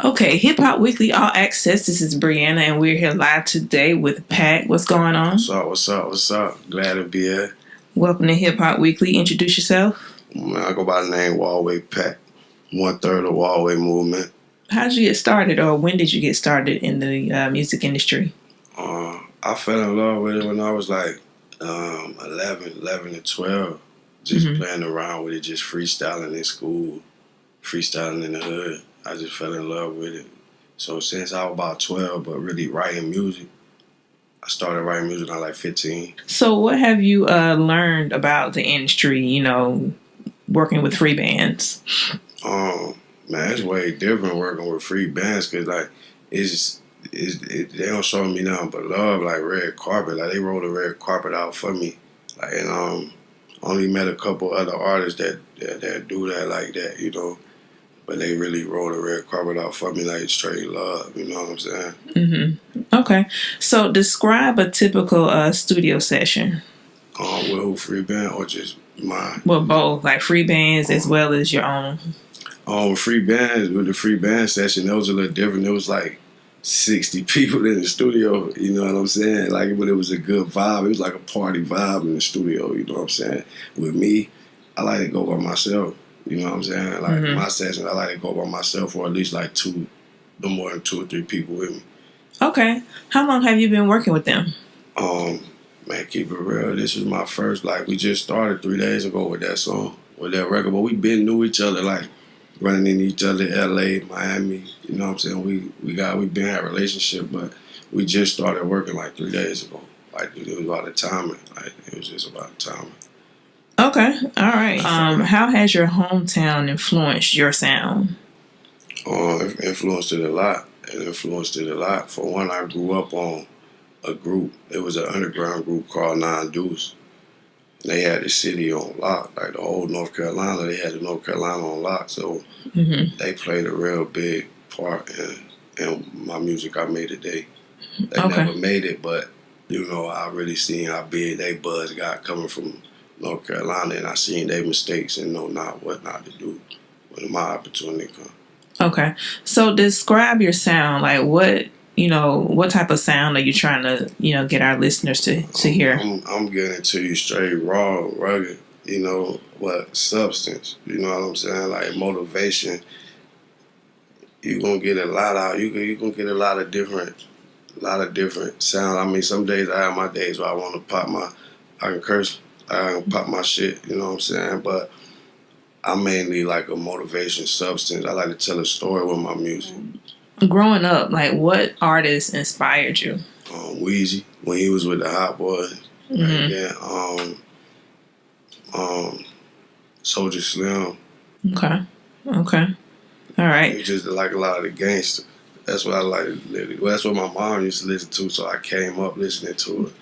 Okay, Hip Hop Weekly All Access. This is Brianna, and we're here live today with Pat. What's going on? What's up? Glad to be here. Welcome to Hip Hop Weekly. Introduce yourself. I go by the name Wallway Pat, 1/3 of Wallway movement. How did you get started, or when did you get started in the music industry? I fell in love with it when I was like 11 to 12, just playing around with it, just freestyling in school, freestyling in the hood. I just fell in love with it. So since I was about 12, but really writing music, I started writing music when I was like 15. So what have you learned about the industry, working with Freebandz? Man, it's way different working with Freebandz because like they don't show me nothing but love, like red carpet. Like they rolled a red carpet out for me. Like and only met a couple other artists that do that like that, But they really rolled a red carpet out for me, like straight love. You know what I'm saying? Mm-hmm. Okay. So describe a typical studio session. With Freebandz or just mine? Well, both, like Freebandz as well as your own. With the Freebandz session, it was a little different. It was like 60 people in the studio, you know what I'm saying? Like, but it was a good vibe. It was like a party vibe in the studio, you know what I'm saying? With me, I like to go by myself, you know what I'm saying? Like, my sessions, I like to go by myself or at least like no more than 2 or 3 people with me. Okay. How long have you been working with them? Man, keep it real. This was my first, like, we just started 3 days ago with that song, with that record, but we been knew each other, like, running into each other, LA, Miami, you know what I'm saying? We been had a relationship, but we just started working like 3 days ago. Like it was about the timing. Like it was just about the timing. Okay, all right. How has your hometown influenced your sound? It influenced it a lot. For one, I grew up on a group. It was an underground group called Nine Deuce. They had the city on lock, like the whole North Carolina. They had the North Carolina on lock, so they played a real big part in my music I made today. They never made it, but I really seen how big they buzz got coming from North Carolina, and I seen their mistakes and know what not to do when my opportunity comes. Okay, so describe your sound. Like what type of sound are you trying to, get our listeners to hear? I'm getting to you straight raw, rugged, what substance, you know what I'm saying? Like motivation. You're gonna get a lot out. You're gonna get a lot of different sound. I mean, some days I have my days where I want to I can curse, I can pop my shit, you know what I'm saying? But I'm mainly like a motivation substance. I like to tell a story with my music. Growing up, like what artists inspired you? Weezy, when he was with the Hot Boys. Soldier Slim. Okay. All right. He just like a lot of the gangster. That's what I like to listen. Well, that's what my mom used to listen to, so I came up listening to it.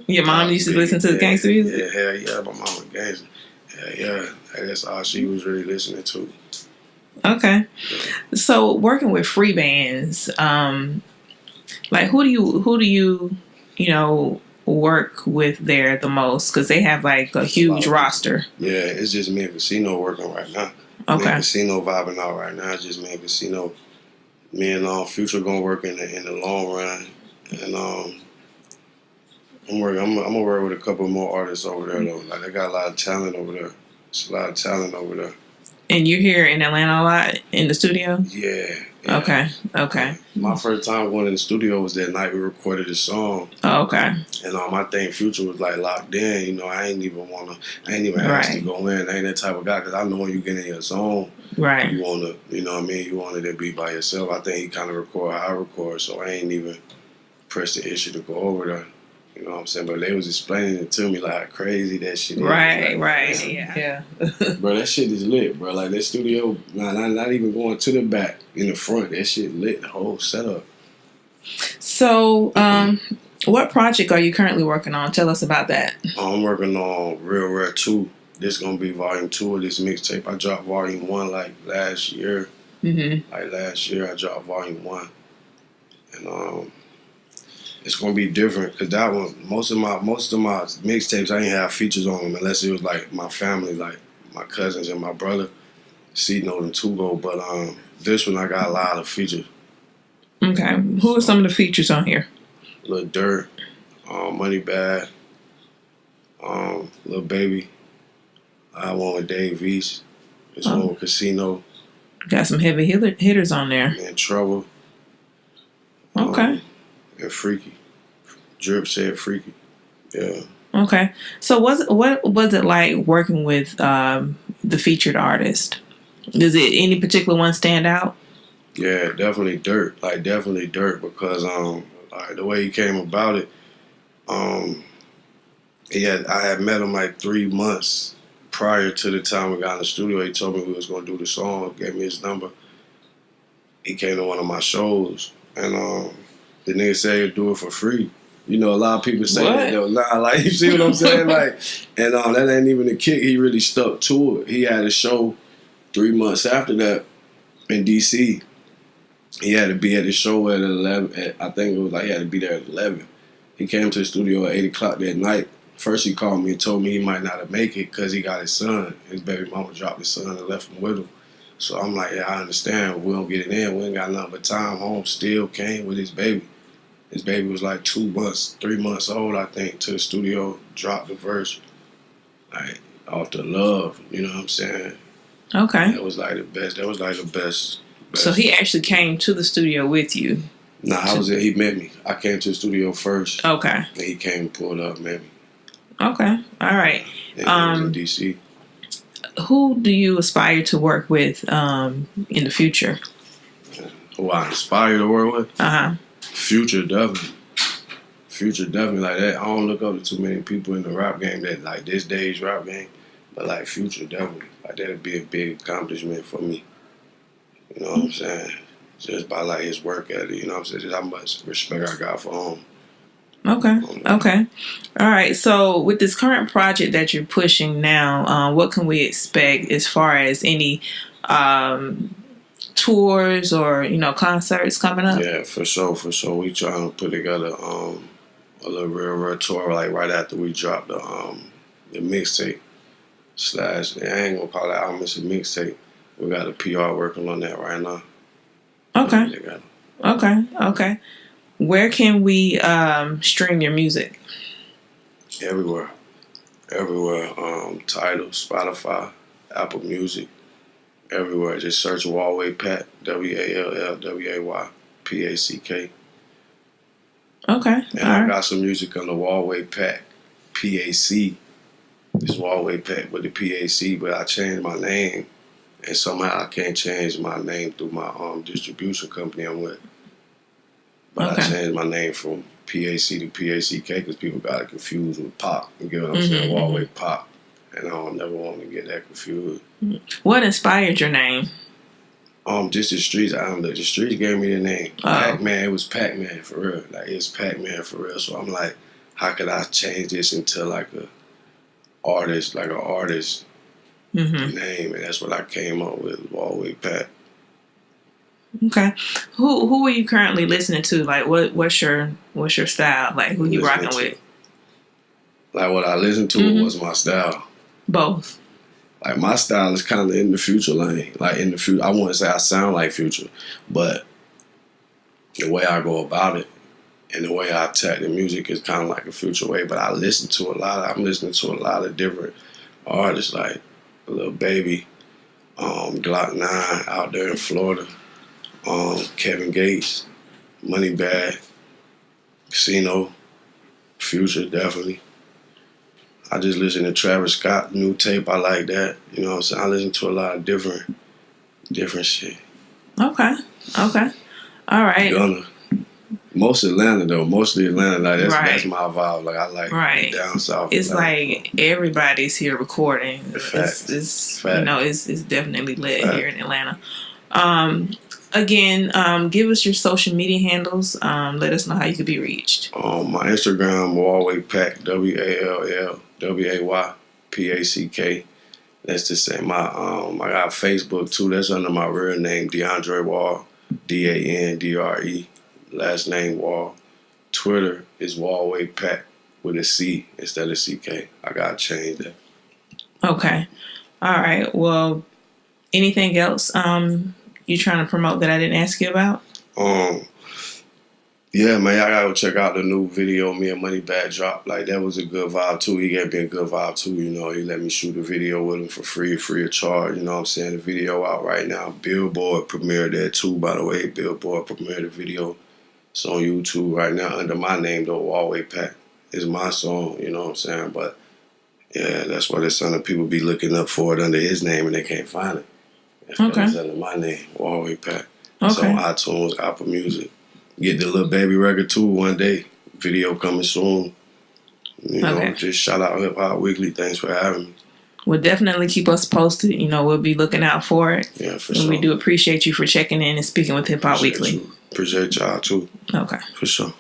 Your mom used to listen to the gangster music? Yeah, hell yeah, my mom a gangster. Hell yeah, that's all she was really listening to. Okay. So working with Freebandz, like who do you work with there the most? Because they have like a huge roster. Yeah, it's just me and Casino working right now. Okay. Me and Casino vibing out right now. It's just me and Casino. Me and Future gonna work in the long run, and I'm gonna work with a couple more artists over there though. Like they got a lot of talent over there. It's a lot of talent over there. And you're here in Atlanta a lot in the studio? Yeah. Okay. My first time going in the studio was that night we recorded the song. Oh, okay. And I think Future was like locked in. I ain't even asked to go in. I ain't that type of guy because I know when you get in your zone, right? You want to, you wanted to be by yourself. I think he kind of record how I record, so I ain't even pressed the issue to go over there. You know what I'm saying? But they was explaining it to me like how crazy that shit is. Right, yeah. Bro, that shit is lit, bro. Like that studio, not even going to the back, in the front, that shit lit, the whole setup. So, what project are you currently working on? Tell us about that. I'm working on Real Rare 2. This is going to be volume 2 of this mixtape. I dropped volume 1 like last year. Like last year I dropped volume 1. And it's gonna be different because that one, most of my mixtapes, I ain't have features on them unless it was like my family, like my cousins and my brother, C-Note and Tugo. But This one I got a lot of features. Okay. Who are some of the features on here? Lil Dirt, Money Bad, Lil Baby. I have one with Dave East. This one with Casino. Got some heavy hitters on there. And Trouble. Okay. And Freaky. Drip said Freaky. Yeah. Okay. So what was it like working with the featured artist? Does it any particular one stand out? Yeah, definitely Dirt. Like definitely Dirt because like the way he came about it, I had met him like 3 months prior to the time we got in the studio. He told me we was gonna do the song, gave me his number. He came to one of my shows and the nigga said he'd do it for free. You know, a lot of people say that they'll lie. Like, you see what I'm saying? Like, and that ain't even a kick. He really stuck to it. He had a show 3 months after that in DC. He had to be at the show at 11. I think it was like he had to be there at 11. He came to the studio at 8 o'clock that night. First, he called me and told me he might not have make it because he got his son. His baby mama dropped his son and left him with him. So I'm like, yeah, I understand. We don't get it in. We ain't got nothing but time. Home still came with his baby. His baby was like 3 months old, I think, to the studio, dropped the verse, like, off the love, you know what I'm saying? Okay. That was like the best. So he actually came to the studio with you? Nah, I was there. He met me. I came to the studio first. Okay. And he came and pulled up, met me. Okay. All right. And he was in D.C. Who do you aspire to work with in the future? Who I aspire to work with? Uh-huh. Future, definitely. Future, definitely. Like that. I don't look up to too many people in the rap game that like this day's rap game. But like Future, definitely. Like that'd be a big accomplishment for me. You know what I'm saying? Just by like his work ethic, you know what I'm saying? Just how much respect I got for him. Okay. All right. So with this current project that you're pushing now, what can we expect as far as any tours or, concerts coming up? Yeah, for sure. We trying to put together a little real tour like right after we drop the mixtape / I ain't gonna call it album, it's a mixtape. We got a PR working on that right now. Okay. Where can we stream your music? Everywhere. Tidal, Spotify, Apple Music. Everywhere. Just search Wallway Pack, Wallway Pack. Okay. And I got some music on the Wallway Pack, PAC. It's Wallway Pack with the PAC, but I changed my name. And somehow I can't change my name through my distribution company I'm with. But I changed my name from PAC to PACK because people got it confused with Pop. You get what I'm saying? Wallway Pop. And I don't never want to get that confused. What inspired your name? Just the streets. The streets gave me the name. Pac-Man. It was Pac-Man for real. Like it's Pac-Man for real. So I'm like, how could I change this into like an artist name? And that's what I came up with, Wallway Pack. Okay. Who are you currently listening to? Like what's your style? Like who you rocking with? Like what I listen to was my style. Both. Like my style is kind of in the Future lane. Like in the Future, I wouldn't say I sound like Future, but the way I go about it and the way I attack the music is kind of like a Future way. But I'm listening to a lot of different artists like Lil Baby, Glock 9 out there in Florida, Kevin Gates, Money Bad, Casino, Future definitely. I just listen to Travis Scott, new tape. I like that. You know what I'm saying? I listen to a lot of different shit. Okay. All right. Gunna. Mostly Atlanta. Like that's my vibe. Like I like down south. It's Atlanta. like everybody's here recording. It's definitely lit here in Atlanta. Again, give us your social media handles. Let us know how you could be reached. My Instagram, Wallway Pack, WALLWAY PACK. That's the same. I got Facebook too. That's under my real name, DeAndre Wall, DANDRE. Last name Wall. Twitter is Wallway Pack with a C instead of CK. I gotta change that. Okay. All right. Well, anything else you trying to promote that I didn't ask you about? Yeah, man, I gotta check out the new video me and Moneybag dropped. Like, that was a good vibe too. He gave me a good vibe too, you know. He let me shoot a video with him for free of charge, you know what I'm saying? The video out right now. Billboard premiered that too, by the way. Billboard premiered the video. It's on YouTube right now under my name, though. Wallway Pack is my song, you know what I'm saying? But yeah, that's why there's some people be looking up for it under his name and they can't find it. It's under my name, Wallway Pack. It's on iTunes, Apple Music. Get the little baby record too one day. Video coming soon. You know, just shout out Hip Hop Weekly. Thanks for having me. Well, definitely keep us posted. You know, we'll be looking out for it. Yeah, for sure. And we do appreciate you for checking in and speaking with Hip Hop Weekly. Appreciate y'all too. Okay. For sure.